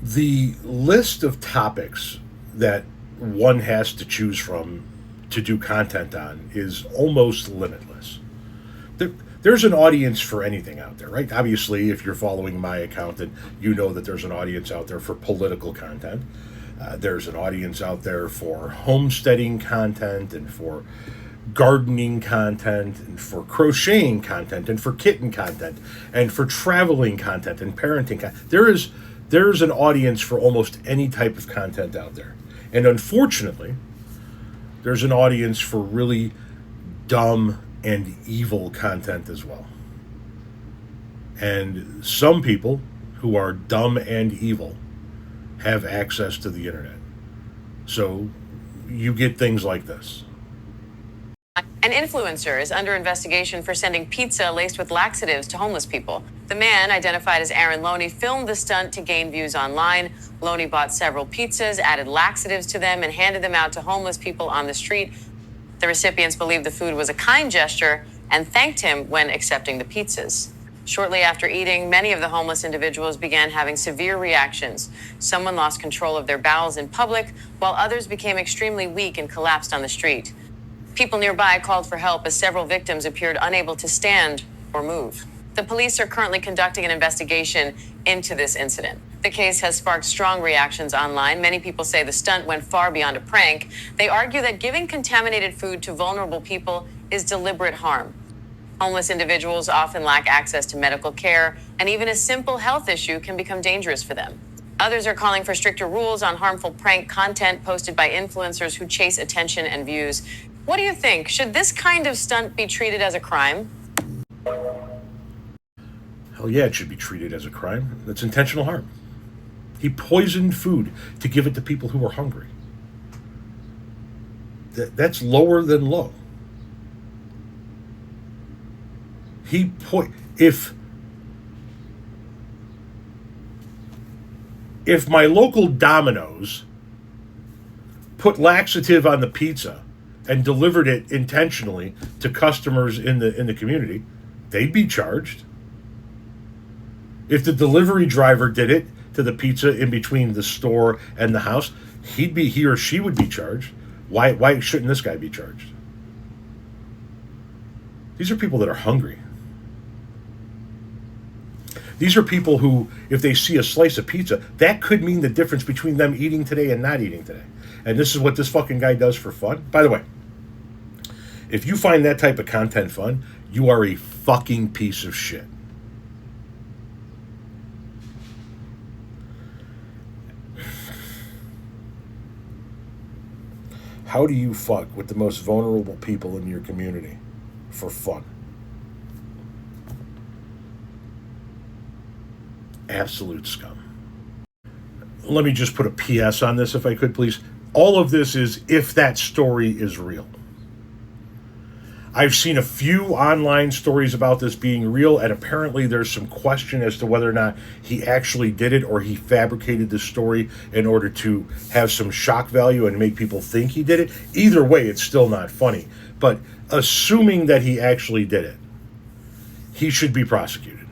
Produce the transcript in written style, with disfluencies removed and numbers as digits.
The list of topics that one has to choose from to do content on is almost limitless. There's an audience for anything out there, right? Obviously, if you're following my account, then you know that there's an audience out there for political content. There's an audience out there for homesteading content and for gardening content and for crocheting content and for kitten content and for traveling content and parenting content. There's an audience for almost any type of content out there. And unfortunately, there's an audience for really dumb and evil content as well. And some people who are dumb and evil have access to the internet. So you get things like this. An influencer is under investigation for sending pizza laced with laxatives to homeless people. The man, identified as Aaron Loney, filmed the stunt to gain views online. Loney bought several pizzas, added laxatives to them, and handed them out to homeless people on the street. The recipients believed the food was a kind gesture and thanked him when accepting the pizzas. Shortly after eating, many of the homeless individuals began having severe reactions. Someone lost control of their bowels in public, while others became extremely weak and collapsed on the street. People nearby called for help as several victims appeared unable to stand or move. The police are currently conducting an investigation into this incident. The case has sparked strong reactions online. Many people say the stunt went far beyond a prank. They argue that giving contaminated food to vulnerable people is deliberate harm. Homeless individuals often lack access to medical care, and even a simple health issue can become dangerous for them. Others are calling for stricter rules on harmful prank content posted by influencers who chase attention and views. What do you think? Should this kind of stunt be treated as a crime? Hell yeah, it should be treated as a crime. That's intentional harm. He poisoned food to give it to people who were hungry. That's lower than low. If my local Domino's put laxative on the pizza and delivered it intentionally to customers in the community, they'd be charged. If the delivery driver did it to the pizza in between the store and the house, he or she would be charged. Why shouldn't this guy be charged? These are people that are hungry. These are people who, if they see a slice of pizza, that could mean the difference between them eating today and not eating today. And this is what this fucking guy does for fun. By the way, if you find that type of content fun, you are a fucking piece of shit. How do you fuck with the most vulnerable people in your community for fun? Absolute scum. Let me just put a PS on this, if I could, please. All of this is if that story is real. I've seen a few online stories about this being real, and apparently there's some question as to whether or not he actually did it or he fabricated the story in order to have some shock value and make people think he did it. Either way, it's still not funny. But assuming that he actually did it, he should be prosecuted.